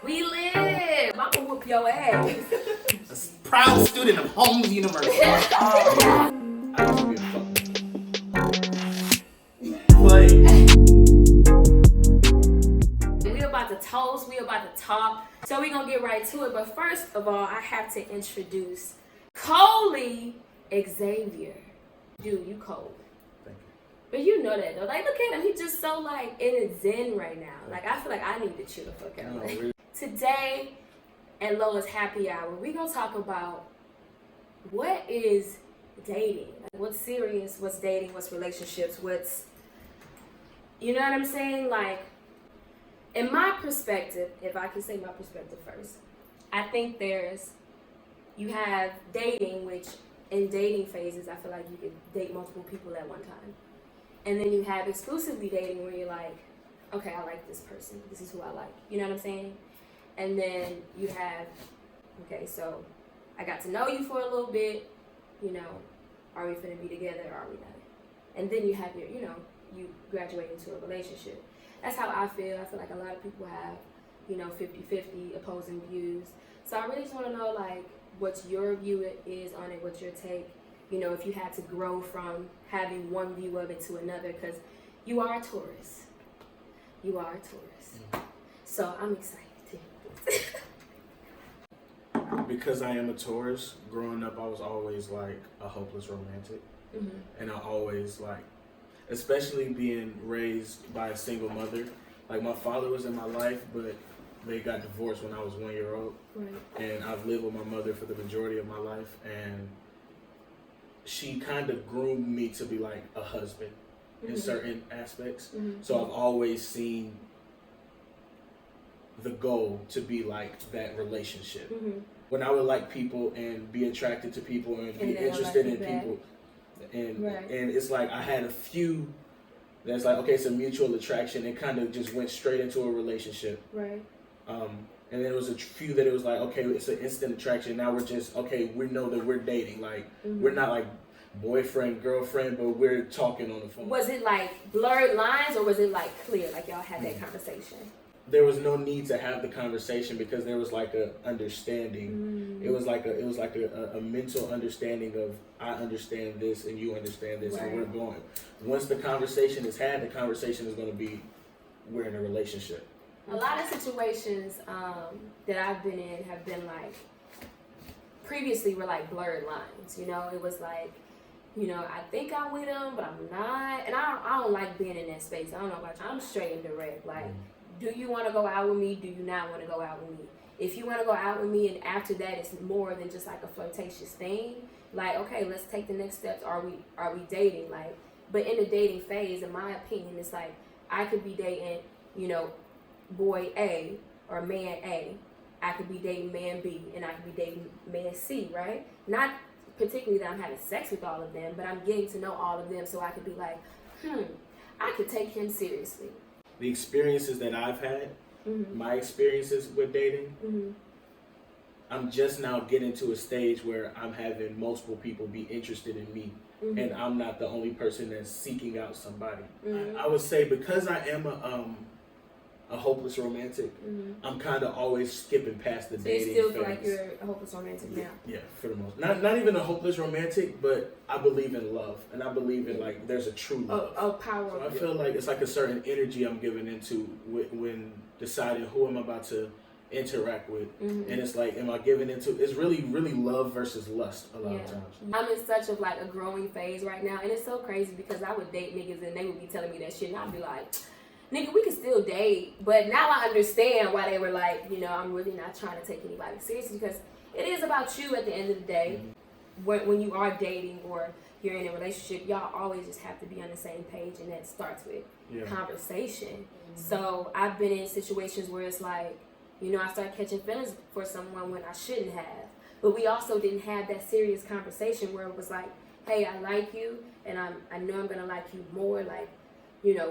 We live. I'm gonna whoop your ass. A proud student of Holmes University. I used to be a play. We about to toast. We about to talk. So we gonna get right to it. But first of all, I have to introduce Coley Xavier. Dude, you cold. Thank you. But you know that though. Like, look at him. He's just so like in a zen right now. Like, I feel like I need to chill the fuck out. No, Like, really. today at Lola's happy hour, we gonna talk about what is dating. Like, what's serious? What's dating? What's relationships? What's, you know what I'm saying? Like, in my perspective, if I can say my perspective first, I think you have dating, which in dating phases, I feel like you could date multiple people at one time. And then you have exclusively dating where you're like, okay, I like this person. This is who I like. You know what I'm saying? And then you have, okay, so I got to know you for a little bit. You know, are we finna be together or are we not? And then you have your, you graduate into a relationship. That's how I feel. I feel like a lot of people have, 50-50 opposing views. So I really just want to know, like, what your view is on it, what's your take, if you had to grow from having one view of it to another, because you are a Taurus. You are a Taurus. So I'm excited to hear this. Because I am a Taurus, growing up I was always like a hopeless romantic. Mm-hmm. And I always like, especially being raised by a single mother, like my father was in my life, but they got divorced when I was 1 year old. Right. And I've lived with my mother for the majority of my life, and she kind of groomed me to be like a husband in certain aspects. Mm-hmm. So I've always seen the goal to be like that relationship. Mm-hmm. When I would like people and be attracted to people and be interested in people, and it's like I had a few that's like, okay, it's a mutual attraction, and kind of just went straight into a relationship. Right. And then there was a few that it was like, okay, it's an instant attraction. Now we're just, okay, we know that we're dating. Like, we're not like boyfriend, girlfriend, but we're talking on the phone. Was it like blurred lines or was it like clear? Like y'all had that conversation? There was no need to have the conversation because there was like a understanding. It was like a mental understanding of, I understand this and you understand this, and we're going. Once the conversation is had, the conversation is going to be, we're in a relationship. A lot of situations that I've been in have been like, previously were like blurred lines. It was like, I think I'm with him, but I'm not. And I don't like being in that space. I don't know about you. I'm straight and direct. Like, do you want to go out with me? Do you not want to go out with me? If you want to go out with me and after that it's more than just like a flirtatious thing, like, okay, let's take the next steps. Are we dating? Like, but in the dating phase, in my opinion, it's like I could be dating, boy A or man A. I could be dating man B and I could be dating man C, right? Not particularly that I'm having sex with all of them, but I'm getting to know all of them so I could be like, I could take him seriously. The experiences that I've had, my experiences with dating, I'm just now getting to a stage where I'm having multiple people be interested in me, and I'm not the only person that's seeking out somebody. I would say because I am a hopeless romantic, I'm kind of always skipping past the dating phase. You still feel like you're a hopeless romantic now? Yeah, for the most. Not even a hopeless romantic, but I believe in love, and I believe in like there's a true love. Power. So I feel like it's like a certain energy I'm giving into when deciding who I'm about to interact with, and it's like, am I giving into? It's really love versus lust a lot of times. I'm in such of like a growing phase right now, and it's so crazy because I would date niggas and they would be telling me that shit, and I'd be like, nigga, we can still date. But now I understand why they were like, I'm really not trying to take anybody seriously, because it is about you at the end of the day. When you are dating or you're in a relationship, y'all always just have to be on the same page, and that starts with conversation. So I've been in situations where it's like, I start catching feelings for someone when I shouldn't have. But we also didn't have that serious conversation where it was like, hey, I like you, and I know I'm going to like you more. Like,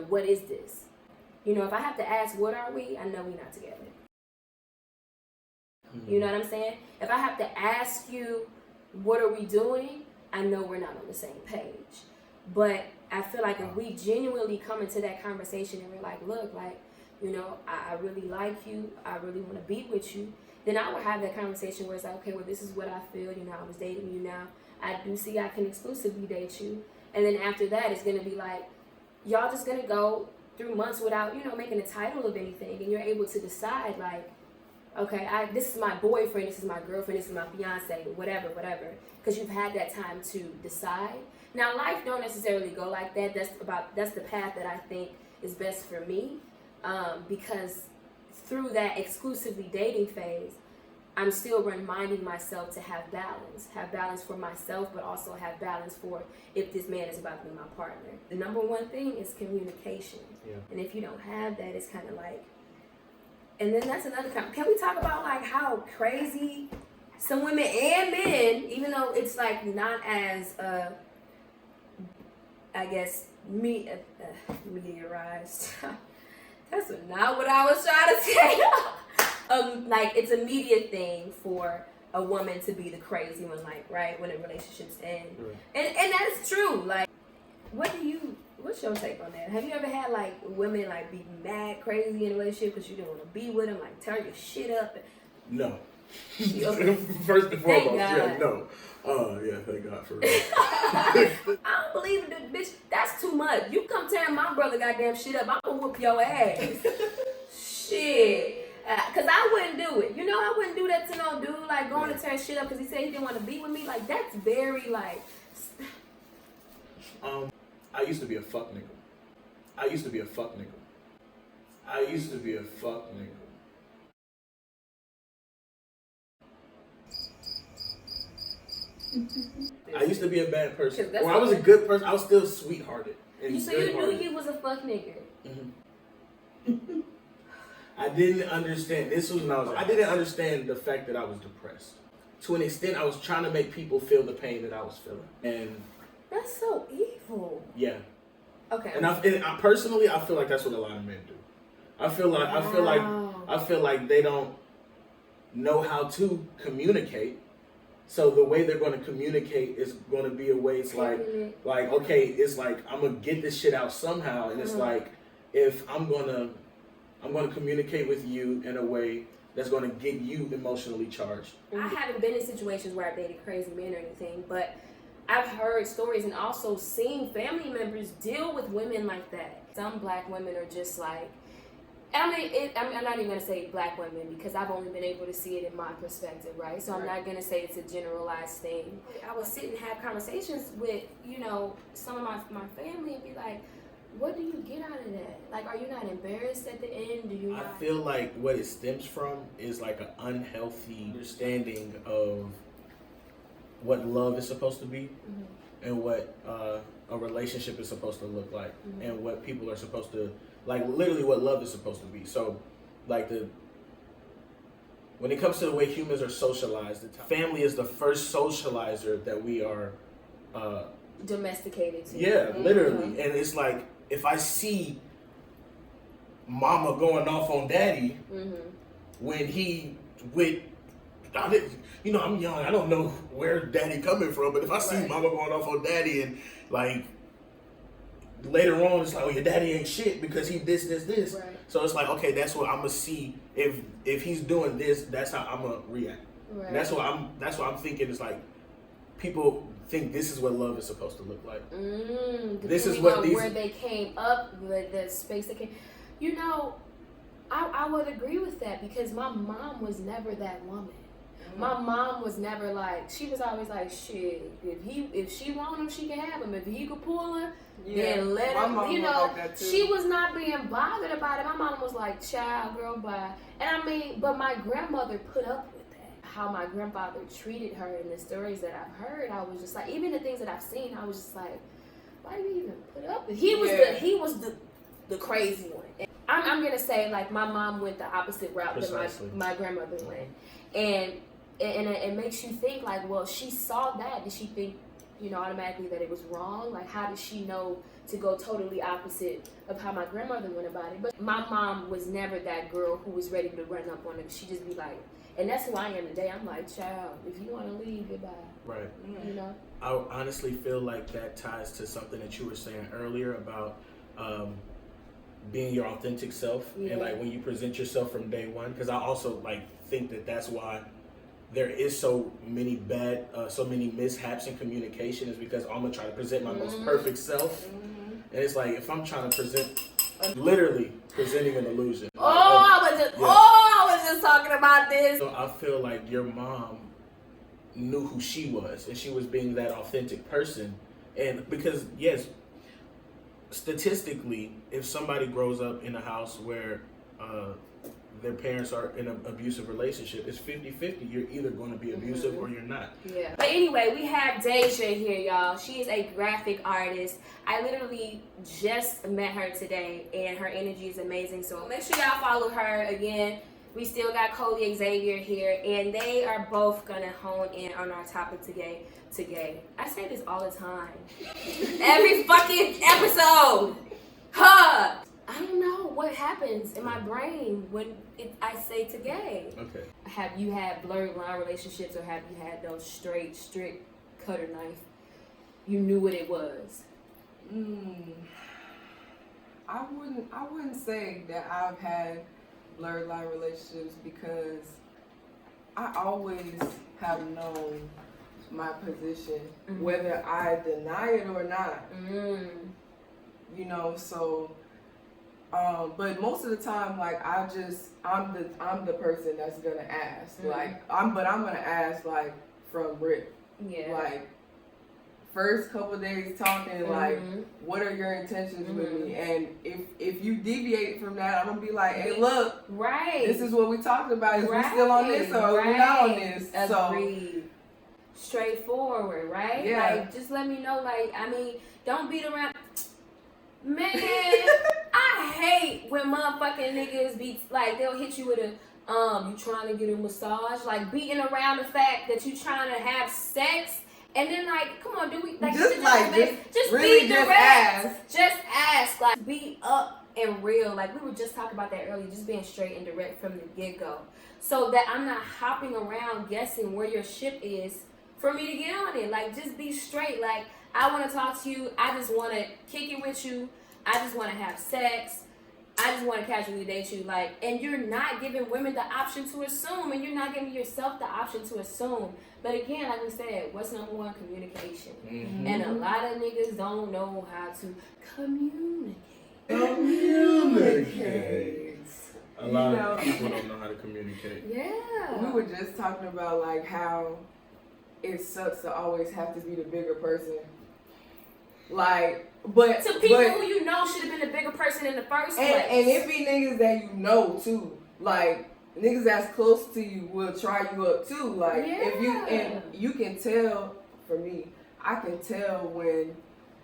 what is this? If I have to ask, what are we? I know we're not together. You know what I'm saying? If I have to ask you, what are we doing? I know we're not on the same page. But I feel like if we genuinely come into that conversation and we're like, look, like, you know, I really like you, I really want to be with you, then I would have that conversation where it's like, okay, well, this is what I feel, you know, I was dating you now, I do see I can exclusively date you. And then after that, it's going to be like, y'all just going to go through months without, you know, making a title of anything. And you're able to decide, like, okay, this is my boyfriend, this is my girlfriend, this is my fiance, whatever. Because you've had that time to decide. Now, life don't necessarily go like that. That's the path that I think is best for me. Because through that exclusively dating phase, I'm still reminding myself to have balance for myself, but also have balance for if this man is about to be my partner. The number one thing is communication. Yeah. And if you don't have that, it's kind of like, and then that's another kind. Can we talk about like how crazy some women and men, even though it's like not as, I guess, meteorized. That's not what I was trying to say. Like it's a media thing for a woman to be the crazy one, like right when the relationships end, right. and that's true. Like, what's your take on that? Have you ever had like women like be mad crazy in a relationship because you didn't want to be with them, like tear your shit up? No. Okay. First and foremost, yeah, no. Yeah, thank God for real. I don't believe it, bitch. That's too much. You come tearing my brother goddamn shit up, I'm gonna whoop your ass. Shit. Cause I wouldn't do it. You know, I wouldn't do that to no dude, like going to tear shit up because he said he didn't want to be with me. Like that's very like. I used to be a fuck nigga. I used to be a fuck nigga. I used to be a bad person. When I was a good person, I was still sweethearted. So you knew you was a fuck nigga. Mm-hmm. I didn't understand. This was when I didn't understand the fact that I was depressed. To an extent, I was trying to make people feel the pain that I was feeling. And that's so evil. Yeah. Okay. And I personally, I feel like that's what a lot of men do. I feel like they don't know how to communicate. So the way they're going to communicate is going to be a way. It's like okay, it's like I'm gonna get this shit out somehow, and it's like if I'm gonna communicate with you in a way that's going to get you emotionally charged. I haven't been in situations where I've dated crazy men or anything, but I've heard stories and also seen family members deal with women like that. Some black women are just like, I'm not even going to say black women because I've only been able to see it in my perspective, right? So I'm not going to say it's a generalized thing. I would sit and have conversations with, you know, some of my family and be like, what do you get out of that? Like, are you not embarrassed at the end? Do you not? I feel like what it stems from is like an unhealthy understanding of what love is supposed to be and what a relationship is supposed to look like and what people are supposed to, like literally what love is supposed to be. So like when it comes to the way humans are socialized, family is the first socializer that we are domesticated to. Yeah, literally. And it's like, if I see mama going off on daddy when he with, you know, I'm young, I don't know where daddy coming from, but if I see mama going off on daddy and like later on it's like, oh, your daddy ain't shit because he this. Right. So it's like, okay, that's what I'm gonna see. If he's doing this, that's how I'm gonna react. Right. And that's what I'm thinking. It's like people think this is what love is supposed to look like. This is what where they came up, with the space they came. You know, I would agree with that because my mom was never that woman. My mom was never like, she was always like, shit, if she want him, she can have him. If he could pull her, then let her. You know, like she was not being bothered about it. My mom was like, child, girl, bye. And I mean, but my grandmother put up with that. How my grandfather treated her in the stories that I've heard, I was just like, even the things that I've seen, I was just like, why do you even put up with? He was the crazy one. And I'm gonna say like my mom went the opposite route that my grandmother went, and it makes you think like, well, she saw that. Did she think, you know, automatically that it was wrong? Like, how did she know to go totally opposite of how my grandmother went about it? But my mom was never that girl who was ready to run up on him. She just be like, and that's who I am today. I'm like, child, if you want to leave, goodbye. Right. You know? I honestly feel like that ties to something that you were saying earlier about being your authentic self, and like when you present yourself from day one, because I also like think that that's why there is so many mishaps in communication, is because I'm gonna try to present my most perfect self, and it's like if I'm trying to present, literally presenting an illusion. I was just talking about this. So I feel like your mom knew who she was, and she was being that authentic person, and because yes, statistically, if somebody grows up in a house where their parents are in an abusive relationship, it's 50-50. You're either going to be abusive or you're not. Yeah. But anyway, we have Deja here, y'all. She is a graphic artist. I literally just met her today, and her energy is amazing. So make sure y'all follow her. Again, we still got Coley Xavier here, and they are both going to hone in on our topic today. I say this all the time. Every fucking episode. Huh. I don't know what happens in my brain when I say today. Okay. Have you had blurred line relationships, or have you had those straight, strict cutter knife? You knew what it was. I wouldn't say that I've had blurred line relationships, because I always have known my position, whether I deny it or not. You know, so but most of the time, like I'm the person that's gonna ask. Like I'm gonna ask like from rip. Yeah. Like first couple days talking, like what are your intentions with me? And if you deviate from that, I'm gonna be like, hey, look, this is what we talked about. Is we still on this, or we not on this? Agreed. So straightforward, right? Yeah. Like just let me know. Like, I mean, don't beat around. Man, I hate when motherfucking niggas be like, they'll hit you with a you trying to get a massage, like beating around the fact that you trying to have sex, and then like, come on, do we like just really be direct. Just ask, like be up and real. Like we were just talking about that earlier, just being straight and direct from the get go, so that I'm not hopping around guessing where your ship is for me to get on it. Like just be straight. Like I want to talk to you. I just want to kick it with you. I just want to have sex. I just want to casually date you. Like, and you're not giving women the option to assume, and you're not giving yourself the option to assume. But again, like we said, what's number one? Communication. And a lot of niggas don't know how to communicate. A lot of people don't know how to communicate. Yeah. We were just talking about like how it sucks to always have to be the bigger person. Like, but to people who you know should have been a bigger person in the first place. And it be niggas that you know too. Like niggas that's close to you will try you up too. Like if you can tell. For me, I can tell when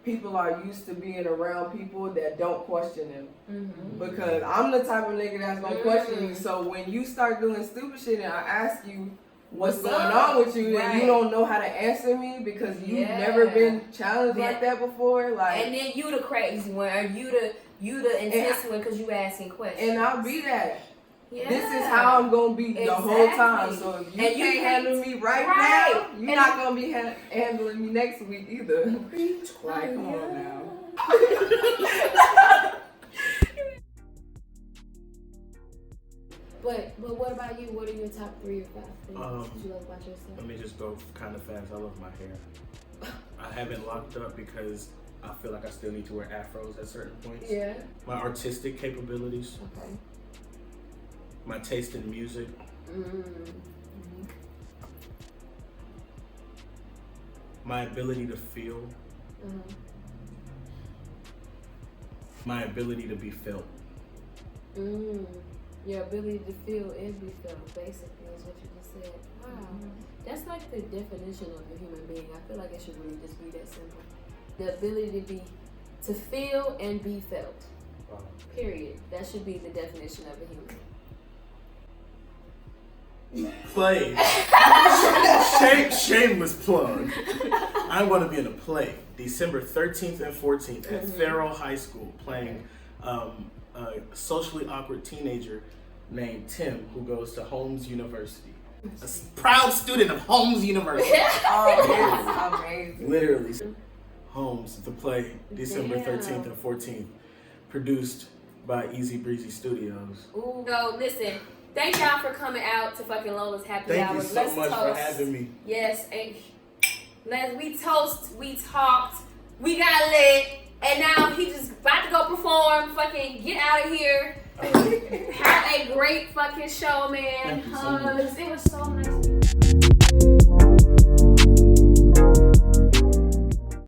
people are used to being around people that don't question them. Because I'm the type of nigga that's gonna question you. So when you start doing stupid shit and I ask you what's going on with you, and you don't know how to answer me because you've never been challenged like that before, like, and then you the crazy one, or you the intense one because you asking questions. And I'll be that. Yeah. This is how I'm gonna be the whole time. So if you can't handle me right now, you're not gonna be handling me next week either. Like, come on now. But what about you? What are your top 3 or 5 things that you love about yourself? Let me just go kind of fast. I love my hair. I haven't locked up because I feel like I still need to wear afros at certain points. Yeah. My artistic capabilities. Okay. My taste in music. My ability to feel. My ability to be felt. Your ability to feel and be felt, basically, is what you just said. Wow. That's like the definition of a human being. I feel like it should really just be that simple. The ability to feel and be felt. Wow. Period. That should be the definition of a human. Play. Shameless plug. I want to be in a play December 13th and 14th at Farrell High School, playing a socially awkward teenager named Tim who goes to Holmes University. A proud student of Holmes University. Oh, amazing. Literally. Holmes, the play, December 13th and 14th. Produced by Easy Breezy Studios. Ooh. So listen, thank y'all for coming out to fucking Lola's happy Thank hour. you so Let's much toast. for having me. Yes, and we toast, we talked, we got lit, and now he just about to go perform. Fucking get out of here. Have a great fucking show, man. Thank you so Hugs. much. It was so nice.